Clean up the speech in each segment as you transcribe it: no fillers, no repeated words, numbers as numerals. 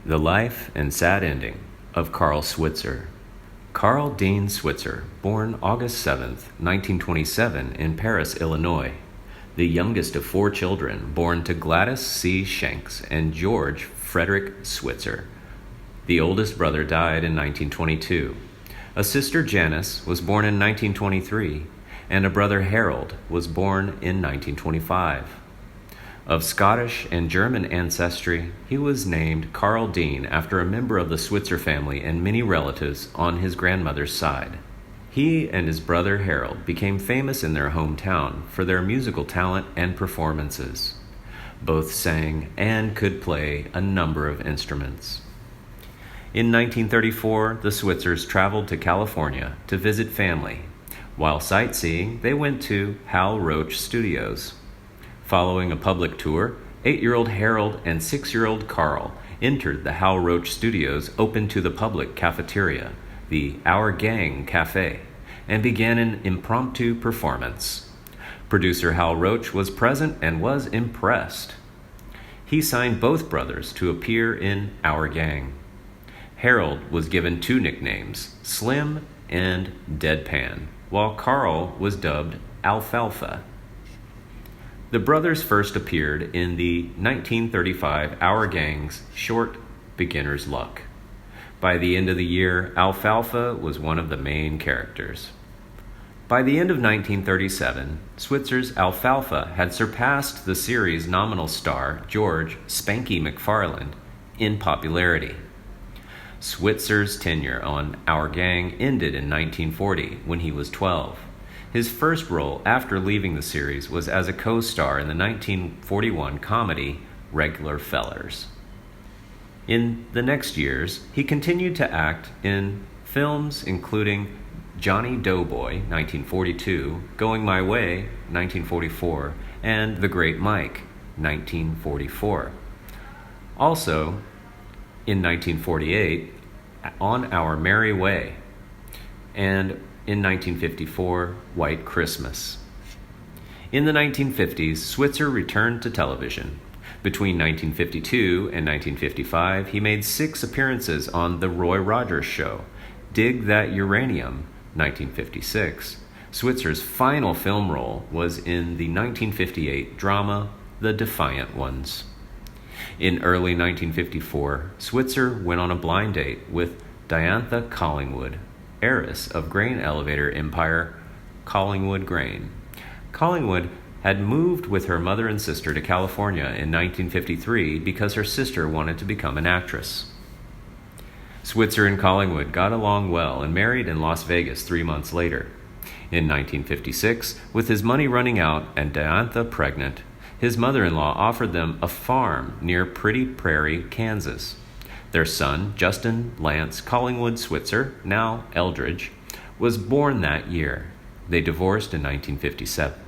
The Life and Sad Ending of Carl Switzer. Carl Dean Switzer, born August 7, 1927, in Paris, Illinois. The youngest of 4 children, born to Gladys C. Shanks and George Frederick Switzer. The oldest brother died in 1922. A sister, Janice, was born in 1923, and a brother, Harold, was born in 1925. Of Scottish and German ancestry, he was named Carl Dean after a member of the Switzer family and many relatives on his grandmother's side. He and his brother Harold became famous in their hometown for their musical talent and performances. Both sang and could play a number of instruments. In 1934, the Switzers traveled to California to visit family. While sightseeing, they went to Hal Roach Studios. Following a public tour, 8-year-old Harold and 6-year-old Carl entered the Hal Roach Studios open to the public cafeteria, the Our Gang Cafe, and began an impromptu performance. Producer Hal Roach was present and was impressed. He signed both brothers to appear in Our Gang. Harold was given 2 nicknames, Slim and Deadpan, while Carl was dubbed Alfalfa. The brothers first appeared in the 1935 Our Gang's short Beginner's Luck. By the end of the year, Alfalfa was one of the main characters. By the end of 1937, Switzer's Alfalfa had surpassed the series' nominal star, George Spanky McFarland, in popularity. Switzer's tenure on Our Gang ended in 1940 when he was 12. His first role after leaving the series was as a co-star in the 1941 comedy Regular Fellers. In the next years, he continued to act in films including Johnny Doughboy, 1942, Going My Way, 1944, and The Great Mike, 1944. Also, in 1948, On Our Merry Way, and in 1954, White Christmas. In the 1950s, Switzer returned to television. Between 1952 and 1955, he made 6 appearances on The Roy Rogers Show, Dig That Uranium, 1956. Switzer's final film role was in the 1958 drama The Defiant Ones. In early 1954, Switzer went on a blind date with Diantha Collingwood, heiress of grain elevator empire Collingwood Grain. Collingwood had moved with her mother and sister to California in 1953 because her sister wanted to become an actress. Switzer and Collingwood got along well and married in Las Vegas 3 months later. In 1956, with his money running out and Diantha pregnant, his mother-in-law offered them a farm near Pretty Prairie, Kansas. Their son, Justin Lance Collingwood Switzer, now Eldridge, was born that year. They divorced in 1957.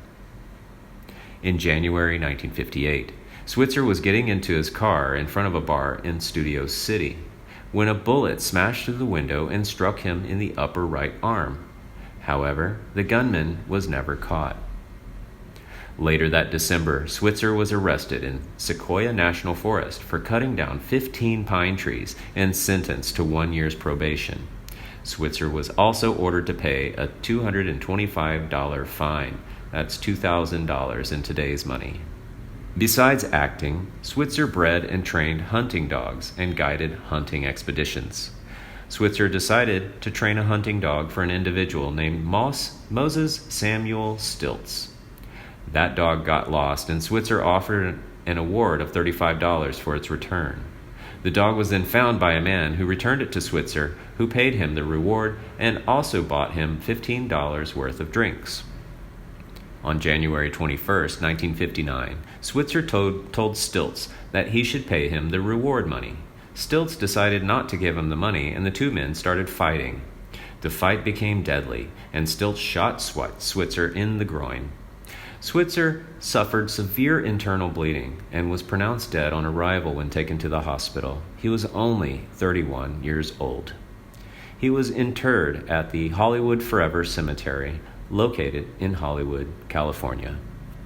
In January 1958, Switzer was getting into his car in front of a bar in Studio City when a bullet smashed through the window and struck him in the upper right arm. However, the gunman was never caught. Later that December, Switzer was arrested in Sequoia National Forest for cutting down 15 pine trees and sentenced to 1 year's probation. Switzer was also ordered to pay a $225 fine. That's $2,000 in today's money. Besides acting, Switzer bred and trained hunting dogs and guided hunting expeditions. Switzer decided to train a hunting dog for an individual named Moses Samuel Stilts. That dog got lost, and Switzer offered an award of $35 for its return. The dog was then found by a man who returned it to Switzer, who paid him the reward and also bought him $15 worth of drinks. On January 21, 1959, Switzer told Stilts that he should pay him the reward money. Stilts decided not to give him the money, and the 2 men started fighting. The fight became deadly, and Stilts shot Switzer in the groin. Switzer suffered severe internal bleeding and was pronounced dead on arrival when taken to the hospital. He was only 31 years old. He was interred at the Hollywood Forever Cemetery, located in Hollywood, California.